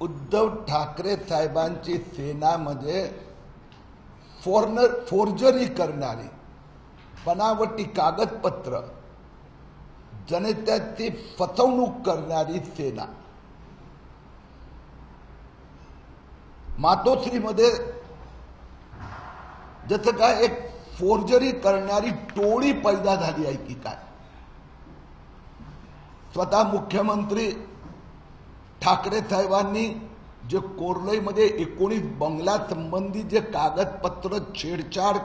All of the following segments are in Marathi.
उद्धव ठाकरे साहेबांची सेनामध्ये फोर्जरी करणारी, बनावटी कागदपत्र, जनतेची फसवणूक करणारी सेना. मातोश्रीमध्ये जसं काय एक फोर्जरी करणारी टोळी पैदा झाली आहे की काय. स्वतः मुख्यमंत्री ठाकरे साहेबांनी जे कोर्लईमध्ये 19 बंगला संबंधी जे कागदपत्र छेडछाड,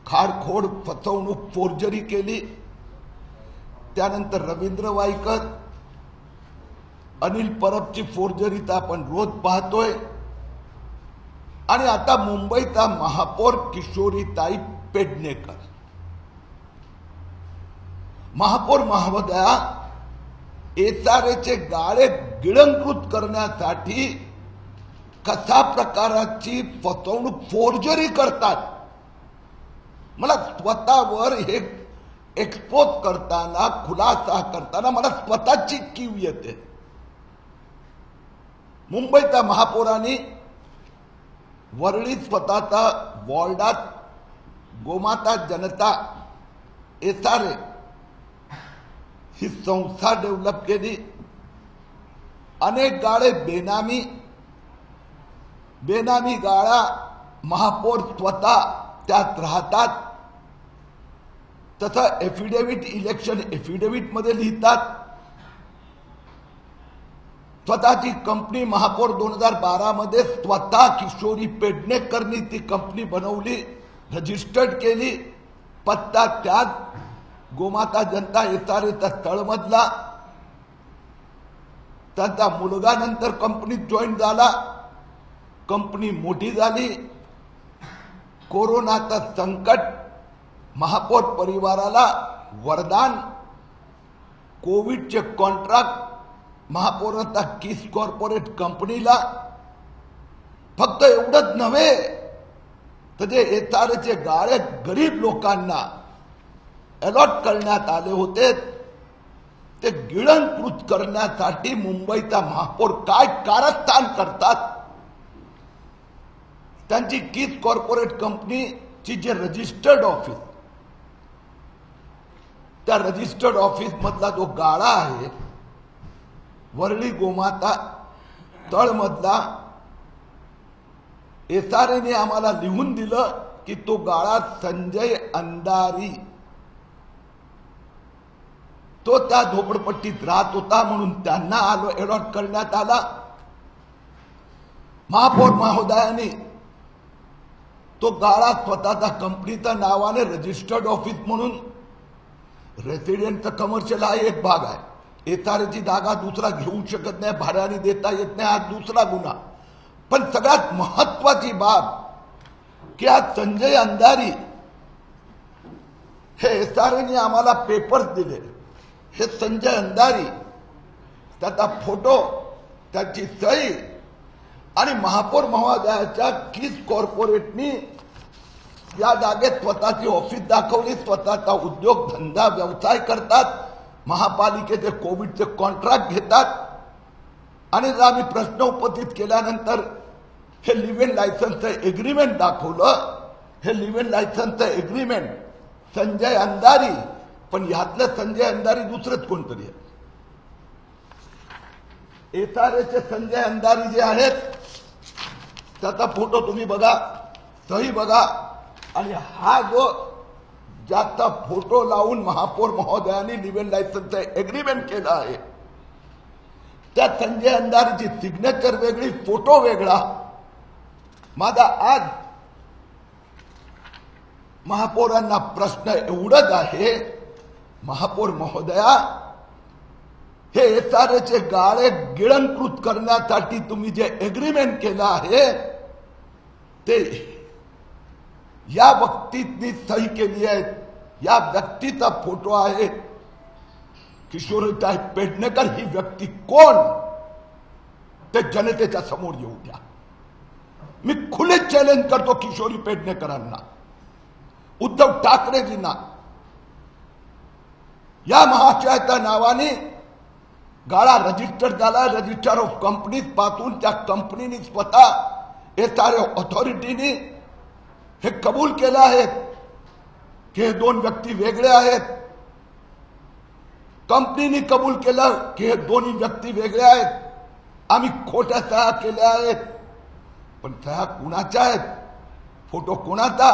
खाडखोड, फसवणूक, फोर्जरी केली, त्यानंतर रवींद्र वायकर, अनिल परबची फोर्जरी तर आपण रोज पाहतोय, आणि आता मुंबईचा महापौर किशोरीताई पेडणेकर. महापौर महोदया एसआरएचे गाळे गिळंकृत करण्यासाठी कशा प्रकारची फसवणूक, फोर्जरी करतात. मला स्वतःवर हे एक्सपोज करताना, खुलासा करताना मला स्वतःची कीव येते. मुंबईच्या महापौरांनी वरळी स्वतःचा वॉर्डात गोमाता जनता एसआरए ही संस्था डेव्हलप केली. अनेक गाळे बेनामी गाळा महापौर स्वतः त्यात राहतात. तसं एफिडेव्हिट, इलेक्शन एफिडेव्हिट मध्ये लिहितात. स्वतःची कंपनी महापौर 2012 मध्ये स्वतः किशोरी पेडणेकरनी ती कंपनी बनवली, रजिस्टर्ड केली. पत्ता त्याग गोमाता जनता एसआरएचा तळमधला. त्यांचा मुलगा नंतर कंपनीत जॉईन झाला. कंपनी मोठी झाली. कोरोनाचा संकट महापौर परिवाराला वरदान. कोविडचे कॉन्ट्रॅक्ट महापौरांचा किस कॉर्पोरेट कंपनीला. फक्त एवढंच नव्हे तर जे एसआरएचे गाळे गरीब लोकांना अलॉट करण्यात आले होते ते गिळंकृत करण्यासाठी मुंबईचा महापौर काय कारस्थान करतात. त्यांची किस कॉर्पोरेट कंपनीची जे रजिस्टर्ड ऑफिस, त्या रजिस्टर्ड ऑफिस मधला जो गाळा आहे वरळी गोमाता तळमधला, एसआरएने आम्हाला लिहून दिलं की तो गाळा संजय अंधारी, तो त्या झोपडपट्टीत राहत होता म्हणून त्यांना अलॉट करण्यात आला. महापौर महोदयांनी तो गाळा स्वतःच्या कंपनीच्या नावाने रजिस्टर्ड ऑफिस म्हणून, रेसिडेंटचा कमर्शियल हा एक भाग आहे. एसआरएची जागा दुसरा घेऊ शकत नाही, भाड्याने देता येत नाही, हा दुसरा गुन्हा. पण सगळ्यात महत्वाची बाब की आज संजय अंधारी हे एसआरएने आम्हाला पेपर्स दिले. हे संजय अंधारी, त्याचा फोटो, त्याची सही, आणि महापौर महोदयाच्या किस कॉर्पोरेटनी या जागेत स्वतःची ऑफिस दाखवली, स्वतःचा उद्योग धंदा व्यवसाय करतात, महापालिकेचे कोविडचे कॉन्ट्रॅक्ट घेतात. आणि जर आम्ही प्रश्न उपस्थित केल्यानंतर हे लिव्ह इन लायसन्सचं एग्रीमेंट दाखवलं. हे लिव्ह इन लायसन्सचं एग्रीमेंट संजय अंधारी, पण ह्यातलं संजय अंधारी दुसरंच कोणतरी आहे. एसआरएचे संजय अंधारी जे आहेत त्याचा फोटो तुम्ही बघा, सही बघा, आणि हा जो ज्याचा फोटो लावून महापौर महोदयांनी लिव्ह इन लायसन्सचं एग्रीमेंट केलं आहे, त्या संजय अंधारीची सिग्नेचर वेगळी, फोटो वेगळा. माझा आज महापौरांना प्रश्न एवढाच आहे, महापौर महोदया, हे एसआरएचे गाळे गिळंकृत करण्यासाठी तुम्ही जे एग्रीमेंट केलं आहे ते या व्यक्तींनी सही केली आहे. या व्यक्तीचा फोटो आहे. किशोरीताई पेडणेकर ही व्यक्ती कोण ते जनतेच्या समोर येऊ द्या. मी खुले चॅलेंज करतो किशोरी पेडणेकरांना, उद्धव ठाकरेजींना. या महाशयाच्या नावाने गाळा रजिस्टर झाला, रजिस्टर ऑफ कंपनीज पासून त्या कंपनीने स्वतः एसआरओ ऑथॉरिटीने हे कबूल केलं आहे की हे दोन व्यक्ती वेगळे आहेत. कंपनीने कबूल केलं की हे दोन्ही व्यक्ती वेगळे आहेत. आम्ही खोट्या सह्या केल्या आहेत. पण सह्या कुणाच्या आहेत? फोटो कोणाचा?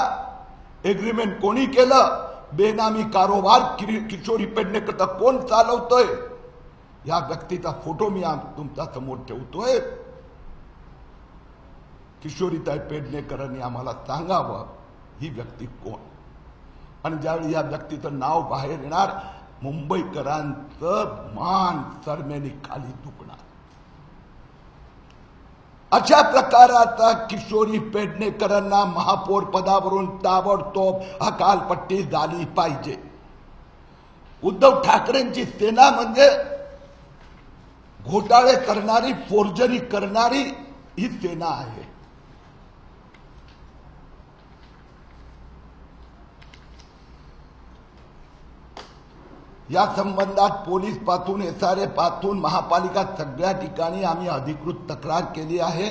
एग्रीमेंट कोणी केलं? बेनामी कारोबार किशोरी पेडणेकर कोण चालवतोय? या व्यक्तीचा फोटो मी तुमच्या समोर ठेवतोय. किशोरीताई पेडणेकरांनी आम्हाला सांगावं ही व्यक्ती कोण. आणि ज्यावेळी या व्यक्तीचं नाव बाहेर येणार, मुंबईकरांचं मान सरमेनी खाली झुकणार. अशा प्रकाराचा किशोरी पेडणेकरांना महापौर पदावरून ताबडतोब हकालपट्टी झाली पाहिजे. उद्धव ठाकरेंची सेना म्हणजे घोटाळे करणारी, फोर्जरी करणारी ही सेना आहे. या संबंधात पोलीस पासून, एसआरए पासून, महापालिका सगळ्या ठिकाणी आम्ही अधिकृत तक्रार केली आहे.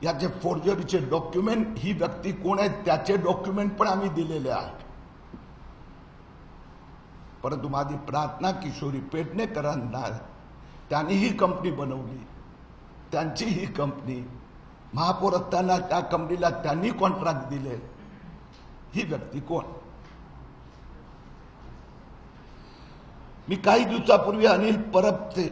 याचे फोर्जरीचे डॉक्युमेंट, ही व्यक्ती कोण आहे त्याचे डॉक्युमेंट पण आम्ही दिलेले आहेत. परंतु माझी प्रार्थना किशोरी पेडणेकरांना, त्यांनी ही कंपनी बनवली, त्यांची ही कंपनी, महापौर असताना त्या कंपनीला त्यांनी कॉन्ट्रॅक्ट दिले, ही व्यक्ती कोण? मी काही दिवसापूर्वी अनिल परबचे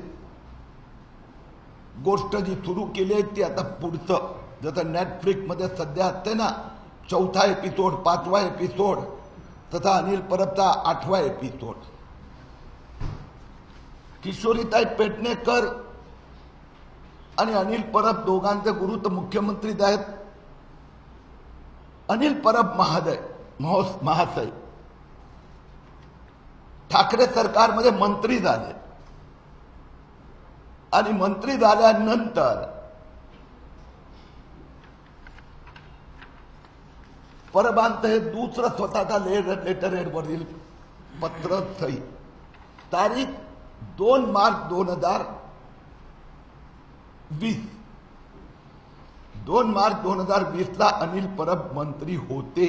गोष्ट जी सुरू केली आहे ती आता पुढचं, जसं नेटफ्लिक्स मध्ये सध्या असते ना 4था एपिसोड, 5वा एपिसोड, तथा अनिल परबचा 8वा एपिसोड. किशोरीताई पेडणेकर आणि अनिल परब दोघांचे गुरु तर मुख्यमंत्रीच आहेत. अनिल परब महाशय ठाकरे सरकारमध्ये मंत्री झाले आणि मंत्री झाल्यानंतर परबांत हे दुसरं स्वतःचा लेटर हेड वरील पत्र सही, तारीख 2 मार्च 2020. 2 मार्च 2020 ला अनिल परब मंत्री होते.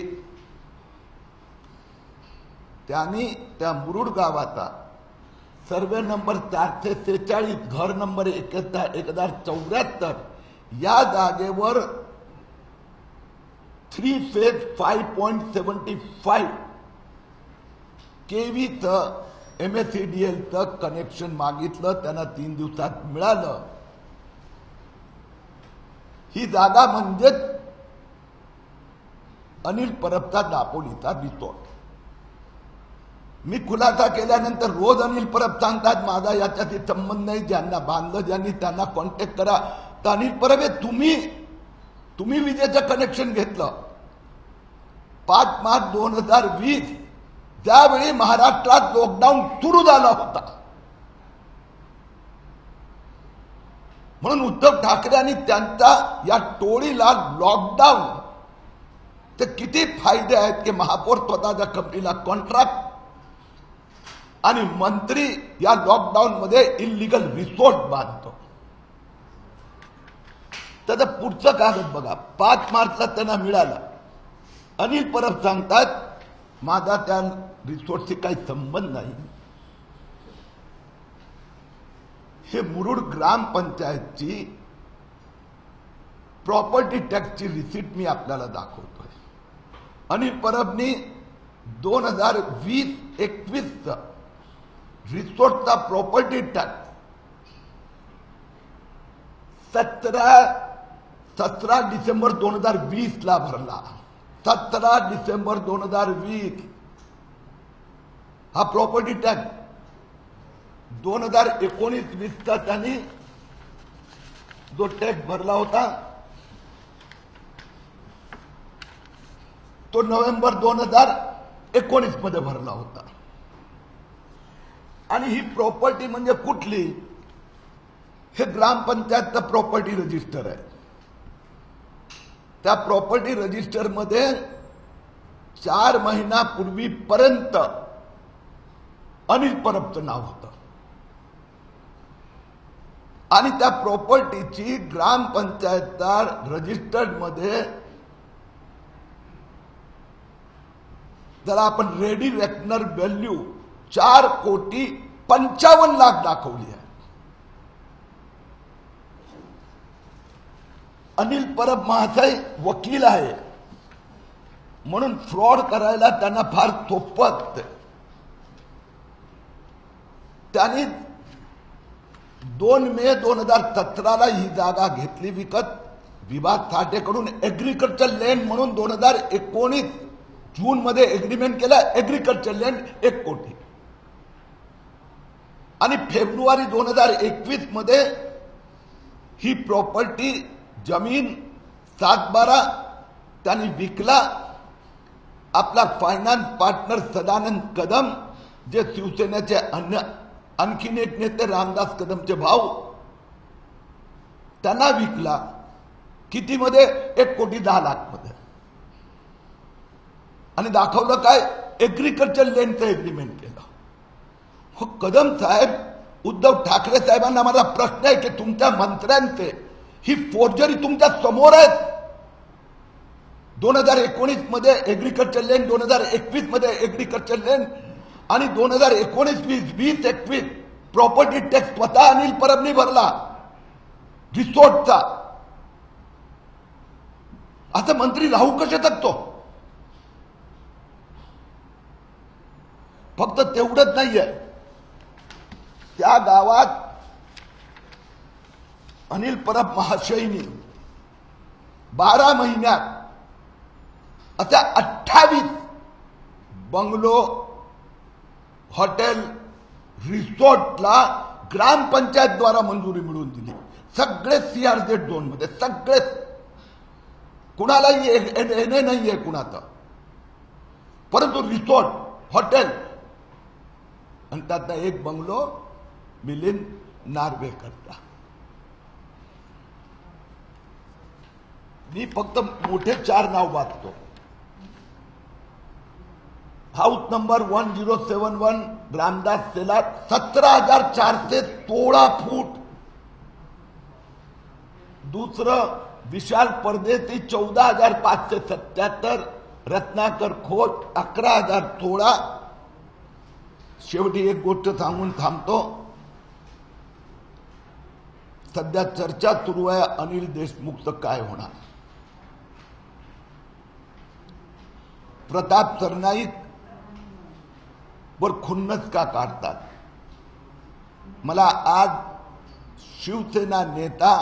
त्यांनी त्या मुरुड गावाचा सर्वे नंबर 446, घर नंबर 1074 या जागेवर 3 फेज 5.75 केव्हीचं MSEDLचं कनेक्शन मागितलं. त्यांना 3 दिवसात मिळालं. ही जागा म्हणजेच अनिल परबचा दापोलीचा रिसॉर्ट. मी खुलासा केल्यानंतर रोज अनिल परब सांगतात माझा याच्याशी संबंध नाही, ज्यांना बांधलं ज्यांनी त्यांना कॉन्टॅक्ट करा. तर अनिल परब, तुम्ही विजेचं कनेक्शन घेतलं 5 मार्च 2020, त्यावेळी महाराष्ट्रात लॉकडाऊन सुरू झाला होता. म्हणून उद्धव ठाकरे आणि त्यांच्या या टोळीला लॉकडाऊन ते किती फायदे आहेत की महापौर स्वतःच्या कंपनीला कॉन्ट्रॅक्ट आणि मंत्री या लॉकडाऊन मध्ये इल्लीगल रिसॉर्ट बांधतो. त्याचं पुढचं कागद बघा. 5 मार्चला त्यांना मिळाला. अनिल परब सांगतात माझा त्या रिसॉर्टशी काही संबंध नाही. हे मुरुड ग्रामपंचायतची प्रॉपर्टी टॅक्सची रिसीट मी आपल्याला दाखवतोय. अनिल परबनी 2020-21 रिसॉर्टचा प्रॉपर्टी टॅक्स 17 डिसेंबर 2020 ला भरला. 17 डिसेंबर 2020 हा प्रॉपर्टी टॅक्स. 2019-20चा त्यांनी जो टॅक्स भरला होता तो नोव्हेंबर 2019 मध्ये भरला होता. आणि ही प्रॉपर्टी म्हणजे कुठली? हे ग्रामपंचायतचं प्रॉपर्टी रजिस्टर आहे. त्या प्रॉपर्टी रजिस्टर मध्ये 4 महिन्यापूर्वीपर्यंत अनिल परबचं नाव होतं. आणि त्या प्रॉपर्टीची ग्रामपंचायतदार रजिस्टर्ड मध्ये जरा आपण रेडी रेकनर व्हॅल्यू 4,55,00,000 दाखवली आहे. अनिल परब महाशय वकील आहे म्हणून फ्रॉड करायला त्यांना फार सोपं असते. त्यांनी 2 मे 2017 ही जागा घेतली विकत विभाग थाटेकडून एग्रीकल्चर लँड म्हणून 2019 जून मध्ये एग्रीमेंट केला. एग्रीकल्चर लँड 1 कोटी आणि फेब्रुवारी 2021 मध्ये ही प्रॉपर्टी जमीन 7/12 त्यांनी विकला. आपला फायनान्स पार्टनर सदानंद कदम जे शिवसेनेचे आणखीन एक नेते रामदास कदमचे भाऊ त्यांना विकला. किती मध्ये? 1,10,00,000 मध्ये. आणि दाखवलं काय? एग्रीकल्चर लँडचं एग्रीमेंट केलं. हो कदम साहेब, उद्धव ठाकरे साहेबांना माझा प्रश्न आहे की तुमच्या मंत्र्यांचे ही फोर्जरी तुमच्या समोर आहेत. 2019 मध्ये एग्रीकल्चर लँड, 2021 मध्ये एग्रीकल्चर लँड आणि 2019-20 प्रॉपर्टी टॅक्स स्वतः अनिल परबनी भरला रिसोर्टचा. असं मंत्री राहू कसे शकतो? फक्त तेवढंच नाहीये, त्या गावात अनिल परब महाशयनी 12 महिन्यात अशा 28 बंगलो, हॉटेल, रिसॉर्टला ग्रामपंचायत द्वारा मंजुरी मिळवून दिली. सगळे CRZ झोन मध्ये, सगळे. कुणालाही येणे नाहीये कुणाचं. परंतु रिसॉर्ट, हॉटेल आणि त्यातला एक बंगलो मिलिंद नार्वेकरचा. मी फक्त मोठे 4 नाव वाचतो. हाऊस नंबर 1071 रामदास सेला 17,416 फूट. दुसरं विशाल परदेशी 14,577. रत्नाकर खोत 11,016. शेवटी एक गोष्ट सांगून थांबतो. सध्या चर्चा सुरू आहे अनिल देशमुखचं काय होणार. प्रताप सरनाईक वर खुन्नस का काढतात? मला आज शिवसेना नेता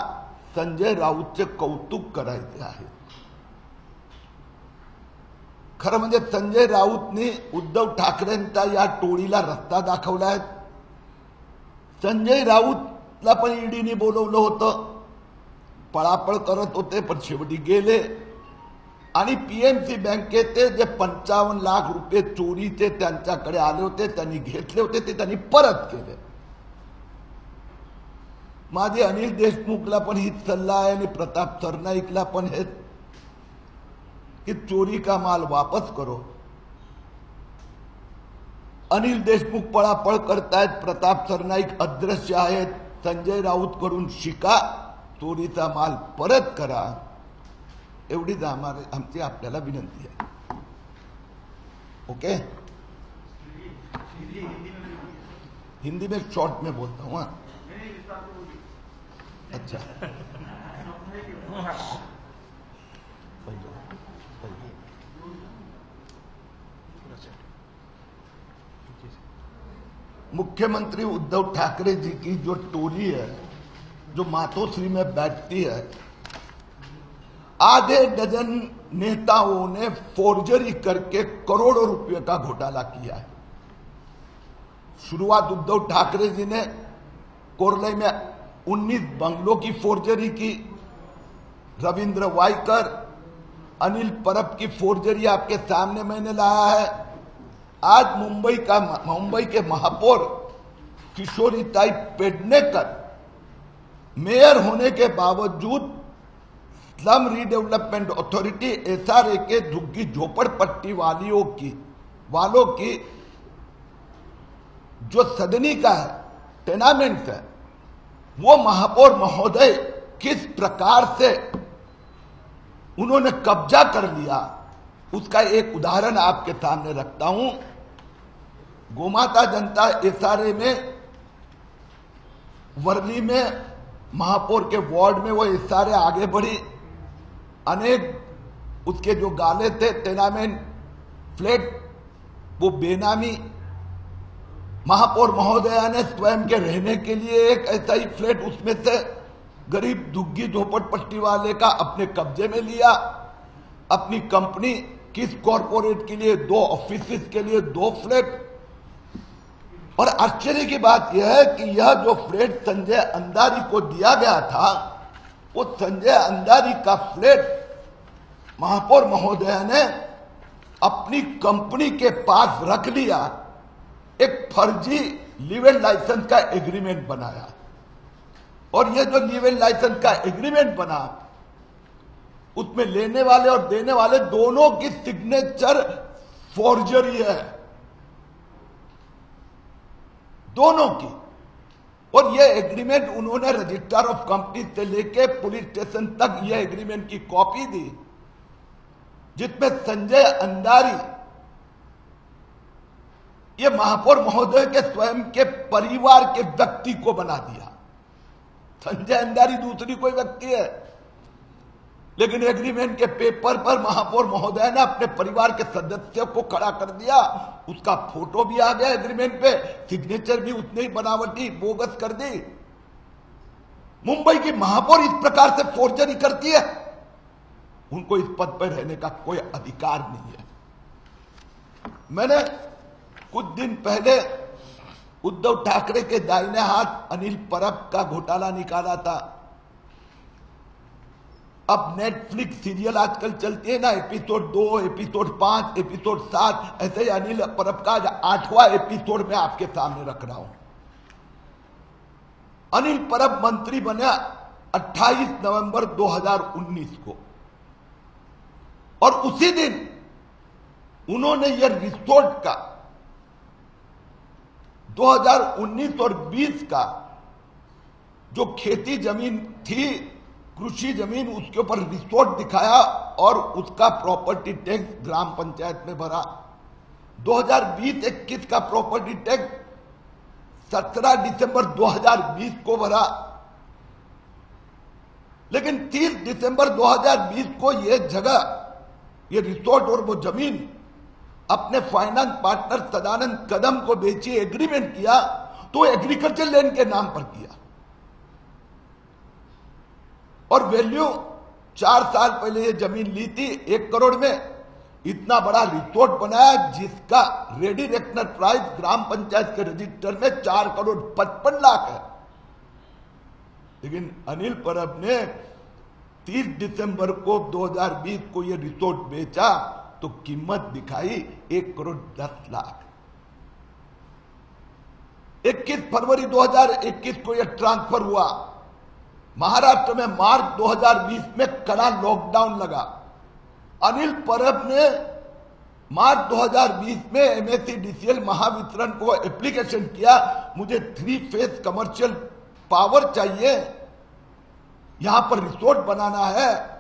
संजय राऊतचे कौतुक करायचे आहे. खरं म्हणजे संजय राऊतनी उद्धव ठाकरेंचा या टोळीला रस्ता दाखवलाय. संजय राऊतला पण ईडीने बोलवलं होतं, पळापळ करत होते पण शेवटी गेले. आणि PMC बँकेचे जे 55 लाख रुपये चोरीचे त्यांच्याकडे आले होते, त्यांनी घेतले होते, ते त्यांनी परत केले. माझे अनिल देशमुखला पण हीच सल्ला आहे आणि प्रताप सरनाईकला पण हेच कि चोरी का माल वापस करो. अनिल देशमुख पळापळ करतायत, प्रताप सरनाईक अदृश्य आहेत. संजय राऊत कडून शिका, चोरीचा माल परत करा. एवढीच आमची आपल्याला विनंती आहे. ओके, हिंदी में शॉर्ट में बोलता हूँ. अच्छा, मुख्यमंत्री उद्धव ठाकरे जी की जो टोली है, जो मातोश्री में बैठती है, आधे डजन नेताओं ने फोर्जरी करके करोड़ों रुपए का घोटाला किया है. शुरुआत उद्धव ठाकरे जी ने कोरले में 19 बंगलों की फोर्जरी की. रविंद्र वाइकर, अनिल परब की फोर्जरी आपके सामने मैंने लाया है. आज मुंबई के महापौर किशोरीताई पेडनेकर मेयर होने के बावजूद स्लम रीडेवलपमेंट अथॉरिटी SRA के झुग्गी झोपड़पट्टी वालों की जो सदनी का है, टेनामेंट है, वो महापौर महोदय किस प्रकार से उन्होंने कब्जा कर लिया, उसका एक उदाहरण आपके सामने रखता हूं। गोमाता जनता एसआरए में वर्ली में महापौर के वार्ड में वो एसआरए आगे बढ़ी। अनेक उसके जो गाले थे टेनामेंट फ्लैट वो बेनामी, महापौर महोदया ने स्वयं के रहने के लिए एक ऐसा ही फ्लैट उसमें से गरीब दुग्गी झोपड़पट्टी वाले का अपने कब्जे में लिया। अपनी कंपनी किस कॉरपोरेट के लिए 2 ऑफिस के लिए 2 फ्लैट। और आश्चर्य की बात यह है कि यह जो फ्लैट संजय अंधारी को दिया गया था, वो संजय अंधारी का फ्लैट महापौर महोदया ने अपनी कंपनी के पास रख लिया। एक फर्जी लिव एंड लाइसेंस का एग्रीमेंट बनाया, और यह जो लिव एंड लाइसेंस का एग्रीमेंट बना, उसमें लेने वाले और देने वाले दोनों की सिग्नेचर फोर्जरी है, दोनों की। और यह एग्रीमेंट उन्होंने रजिस्ट्रार ऑफ कंपनी से लेके पुलिस स्टेशन तक यह एग्रीमेंट की कॉपी दी, जिसमें संजय अंधारी ये महापौर महोदय के स्वयं के परिवार के व्यक्ति को बना दिया। संजय अंधारी दूसरी कोई व्यक्ति है, लेकिन एग्रीमेंट के पेपर पर महापौर महोदय ने अपने परिवार के सदस्यों को खड़ा कर दिया। उसका फोटो भी आ गया एग्रीमेंट पे, सिग्नेचर भी उतने ही बनावटी बोगस कर दी। मुंबई की महापौर इस प्रकार से फोर्जरी करती है, उनको इस पद पर रहने का कोई अधिकार नहीं है। मैंने कुछ दिन पहले उद्धव ठाकरे के दाहिने हाथ अनिल परब का घोटाला निकाला था। अब नेटफ्लिक्स सीरियल आजकल चलती है ना, एपिसोड 2, एपिसोड 5, एपिसोड 7, ऐसे ही अनिल परब का 8वां एपिसोड में आपके सामने रख रहा हूं। अनिल परब मंत्री बने 28 नवंबर 2019 को, और उसी दिन उन्होंने यह रिसोर्ट का 2019 और 20 का जो खेती जमीन थी, कृषि जमीन, उसके ऊपर रिसोर्ट दिखाया और उसका प्रॉपर्टी टैक्स ग्राम पंचायत में भरा। 2020-21 का प्रॉपर्टी टैक्स 17 दिसंबर 2020 को भरा। लेकिन 30 दिसंबर 2020 को यह जगह, ये रिसोर्ट और वो जमीन अपने फाइनेंस पार्टनर सदानंद कदम को बेची, एग्रीमेंट किया, तो एग्रीकल्चर लैंड के नाम पर किया। और वैल्यू 4 साल पहले ये जमीन ली थी 1 करोड़ में, इतना बड़ा रिसोर्ट बनाया जिसका रेडी रेकनर प्राइस ग्राम पंचायत के रजिस्टर में 4 करोड़ 55 लाख है। लेकिन अनिल परब ने 30 दिसंबर को 2020 को ये रिसोर्ट बेचा तो कीमत दिखाई 1 करोड़ 10 लाख। 21 फरवरी 2021 को यह ट्रांसफर हुआ। महाराष्ट्र में मार्च 2020 में कड़ा लॉकडाउन लगा। अनिल परब ने मार्च 2020 में एमएससीडीसीएल महावितरण को एप्लीकेशन किया, मुझे 3 फेज कमर्शियल पावर चाहिए, यहां पर रिसोर्ट बनाना है।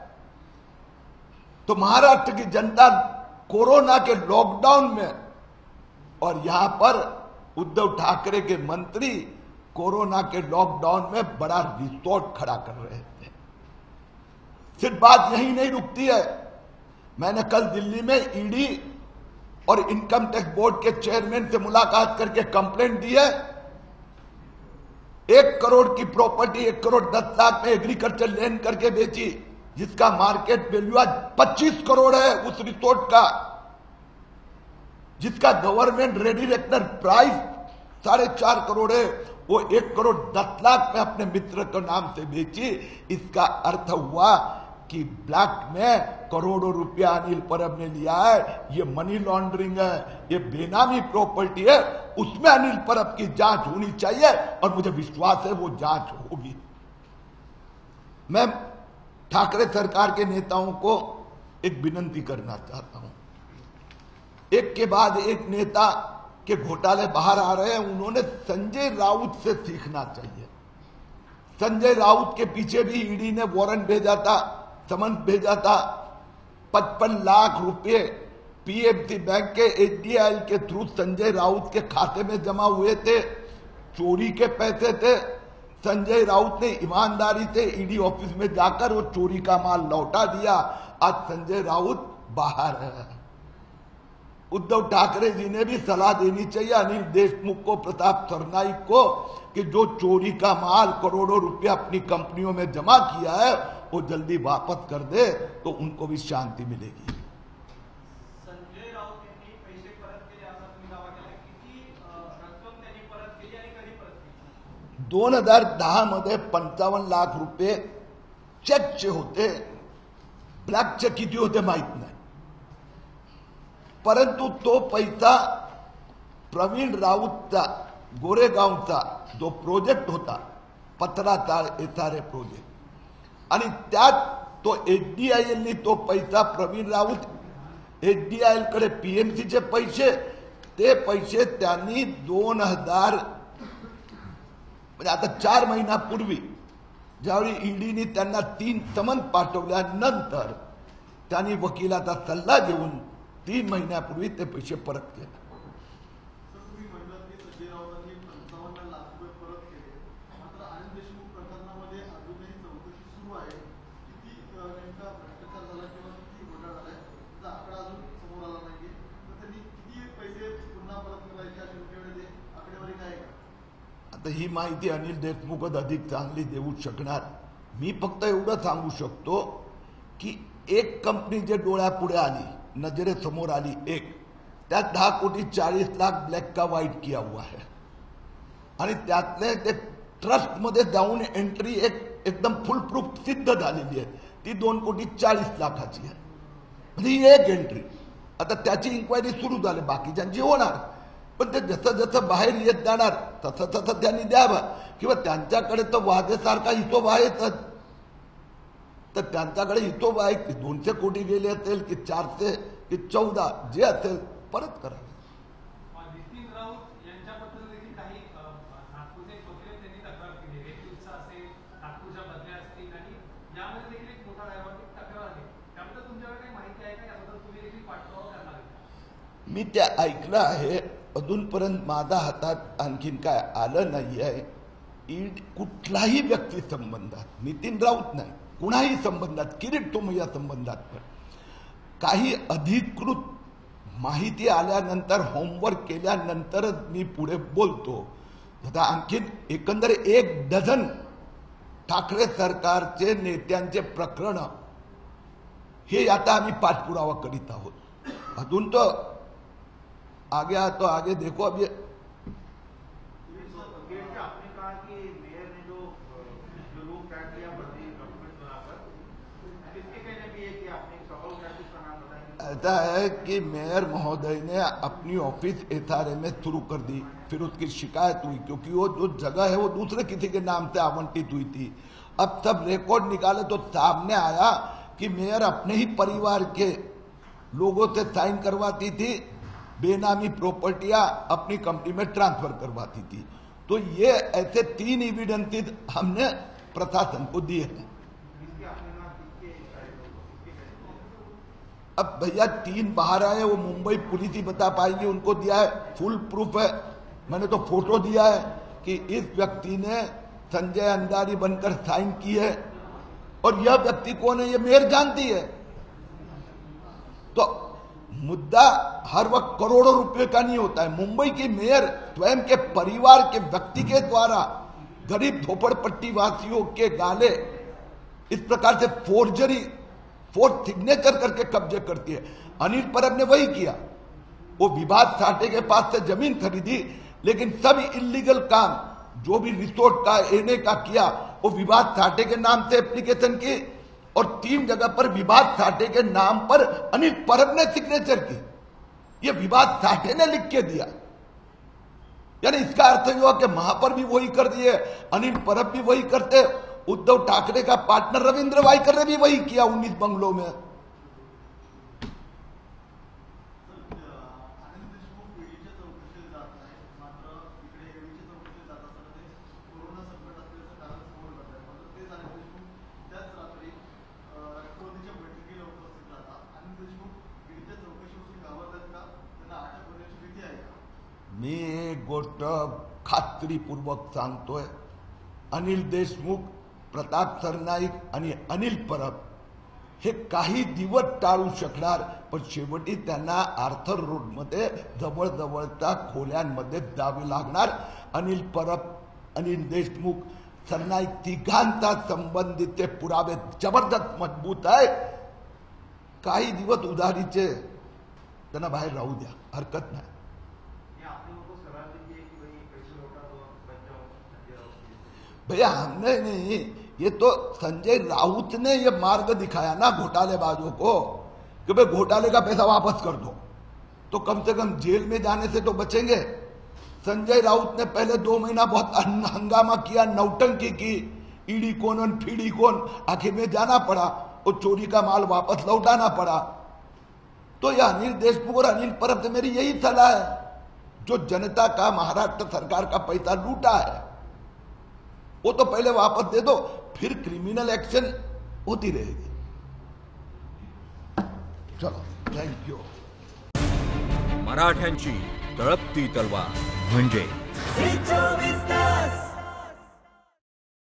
तो महाराष्ट्र की जनता कोरोना के लॉकडाउन में, और यहां पर उद्धव ठाकरे के मंत्री कोरोना के लॉकडाउन में बड़ा रिसोर्ट खड़ा कर रहे थे। सिर्फ बात यही नहीं रुकती है। मैंने कल दिल्ली में ईडी और इनकम टैक्स बोर्ड के चेयरमैन से मुलाकात करके कंप्लेंट दी है। 1 करोड़ की प्रॉपर्टी 1 करोड़ 10 लाख में एग्रीकल्चर लैंड करके बेची, जिसका मार्केट वैल्यू आज 25 करोड़ है उस रिसोर्ट का, जिसका government ready reckoner price 4.5 crore है, वो 1 करोड़ 10 लाख में अपने मित्र के नाम से बेची। इसका अर्थ हुआ कि ब्लैक में करोड़ों रुपया अनिल परब ने लिया है। ये मनी लॉन्ड्रिंग है, ये बेनामी प्रॉपर्टी है, उसमें अनिल परब की जांच होनी चाहिए, और मुझे विश्वास है वो जांच होगी। मैं ठाकरे सरकार के नेताओं को एक विनती करना चाहता हूं। एक के बाद एक नेता के घोटाले बाहर आ रहे हैं, उन्होंने संजय राउत से सीखना चाहिए। संजय राउत के पीछे भी ईडी ने वारंट भेजा था, समन भेजा था। 55 लाख रुपए पीएमसी बैंक के एचडीआईएल के थ्रू संजय राउत के खाते में जमा हुए थे, चोरी के पैसे थे। संजय राउत ने ईमानदारी से ईडी ऑफिस में जाकर वो चोरी का माल लौटा दिया। आज संजय राउत बाहर है। उद्धव ठाकरे जी ने भी सलाह देनी चाहिए अनिल देशमुख को, प्रताप सरनाईक को, कि जो चोरी का माल करोड़ों रुपया अपनी कंपनियों में जमा किया है वो जल्दी वापस कर दे, तो उनको भी शांति मिलेगी। संजय राऊत पैसे परत केले असा तुम्ही दावा केला, किती रक्कम त्यांनी परत केली आणि कधी परत केली? 2010 मध्ये 55 लाख रुपये चेकचे होते, ब्लॅक चेक किती होते माहित नाही, परंतु तो पैसा प्रवीण राऊतचा गोरेगावचा जो प्रोजेक्ट होता, पत्राचाळ एसआरए प्रोजेक्ट, आणि त्यात तो एचडीआयएलनी तो पैसा, प्रवीण राऊत एचडीआयएल कडे पीएमसीचे पैसे, ते पैसे त्यांनी 2000 म्हणजे आता 4 महिन्यापूर्वी ज्यावेळी ईडीने त्यांना 3 समन पाठवल्यानंतर त्यांनी वकिलाचा सल्ला घेऊन 3 महिन्यापूर्वी ते पैसे परत केले। आता ही माहिती अनिल देशमुखच अधिक चांगली देऊ शकणार। मी फक्त एवढं सांगू शकतो की एक कंपनी जे डोळ्यापुढे आली, नजरेसमोर आली, एक त्यात 10 कोटी 40 लाख ब्लॅक का व्हाईट किया हुआ है, आणि त्यातले ते ट्रस्ट मध्ये जाऊन एंट्री एकदम फुल प्रूफ सिद्ध झालेली आहे, ती 2 कोटी 40 लाखाची आहे। म्हणजे ही एक एंट्री, आता त्याची इन्क्वायरी सुरू झाली, बाकीच्यांची होणार, पण ते जसं जसं बाहेर येत जाणार तसं तसं त्यांनी द्यावं, किंवा त्यांच्याकडे तर वादेसारखा हिशोब आहेच, तर त्यांच्याकडे हिशोब आहे की 200 कोटी गेले असेल की 400 की 14 जे असेल परत करा। नितीन राऊत यांच्याबद्दल देखील काही नागपूरचे वकील त्यांनी तक्रार केली, रेल्वेचा असेल, नागपूरच्या बदल्या असतील, आणि यामध्ये देखील एक मोठा न्यायवादी तक्रार आहे, त्याबद्दल तुमच्याकडे काही माहिती आहे का? याबद्दल तुम्ही देखील पाठपुरावा करणार आहे? मी ते ऐकलं आहे, अजूनपर्यंत माझ्या हातात आणखीन काय आलं नाही आहे। कुठलाही व्यक्ती संबंधात, नितीन राऊत नाही, कुणाही संबंधात, किरीट सोमय्या संबंधात पण काही अधिकृत माहिती आल्यानंतर, होमवर्क केल्यानंतरच मी पुढे बोलतो। आता आणखीन एकंदर 1 डझन ठाकरे सरकारचे नेत्यांचे प्रकरण हे आता आम्ही पाठपुरावा करीत आहोत। अजून तो आगे आ तो आगे देखो। अब ये आपने कहा कि मेयर ने जो लोग काट लिया बड़ी डॉक्यूमेंट बनाकर, किसके कहने भी है कि आपने सवाल का नाम बताया? ऐसा है कि मेयर महोदय ने अपनी ऑफिस एसआरए में शुरू कर दी, फिर उसकी शिकायत हुई, क्योंकि वो जो जगह है वो दूसरे किसी के नाम से आवंटित हुई थी। अब सब रिकॉर्ड निकाले तो सामने आया कि मेयर अपने ही परिवार के लोगों से साइन करवाती थी, बेनामी प्रॉपर्टियां अपनी कंपनी में ट्रांसफर करवाती थी। तो ये ऐसे 3 एविडेंसेस हमने प्रशासन को दिए हैं। अब भैया 3 बाहर आए, वो मुंबई पुलिस ही बता पाएगी, उनको दिया है, फुल प्रूफ है, मैंने तो फोटो दिया है कि इस व्यक्ति ने संजय अंधारी बनकर साइन की है, और यह व्यक्ति कौन है ये मेयर जानती है। तो मुद्दा हर वक्त करोड़ों रुपए का नहीं होता है। मुंबई की मेयर स्वयं के परिवार के व्यक्ति के द्वारा गरीब झोपड़पट्टी वासियों के गाले इस प्रकार से फोर्थ सिग्नेचर करके कब्जे करती है। अनिल परब ने वही किया, वो विभाग साठे के पास से जमीन खरीदी, लेकिन सब इलीगल काम जो भी रिसोर्ट का एने का किया वो विभाग साठे के नाम से एप्लीकेशन की, और 3 जगह पर विभाग साठे के नाम पर अनिल परब ने सिग्नेचर की। ये विभाग साठे ने लिख के दिया, यानी इसका अर्थ हुआ कि महापौर भी वही कर दिए, अनिल परब भी वही करते, उद्धव ठाकरे का पार्टनर रविंद्र वायकर ने भी वही किया 19 बंगलों में। गोष्ट खात्रीपूर्वक सांगतोय, अनिल देशमुख, प्रताप सरनाईक आणि अनिल परब हे काही दिवस टाळू शकणार, पण शेवटी त्यांना आर्थर रोडमध्ये जवळजवळच्या खोल्यांमध्ये जावे लागणार. अनिल परब, अनिल देशमुख, सरनाईक तिघांचा संबंधित पुरावे जबरदस्त मजबूत आहे. काही दिवस उधारीचे त्यांना बाहेर राहू द्या, हरकत नाही. भैया हमने नहीं, ये तो संजय राउत ने ये मार्ग दिखाया ना घोटालेबाजों को कि भाई घोटाले का पैसा वापस कर दो, तो कम से कम जेल में जाने से तो बचेंगे. संजय राउत ने पहले 2 महीना बहुत हंगामा किया, नौटंकी की, ईडी कौन फीडी कौन, आखिर में जाना पड़ा और चोरी का माल वापस लौटाना पड़ा. तो यह अनिल देशमुख और अनिल परब से मेरी यही सलाह है, जो जनता का, महाराष्ट्र सरकार का पैसा लूटा है वो तो पहले वापस दे दो, फिर क्रिमिनल एक्शन होती रहेगी. चलो, थैंक यू. मराठ्यांची तळपती तलवार म्हणजे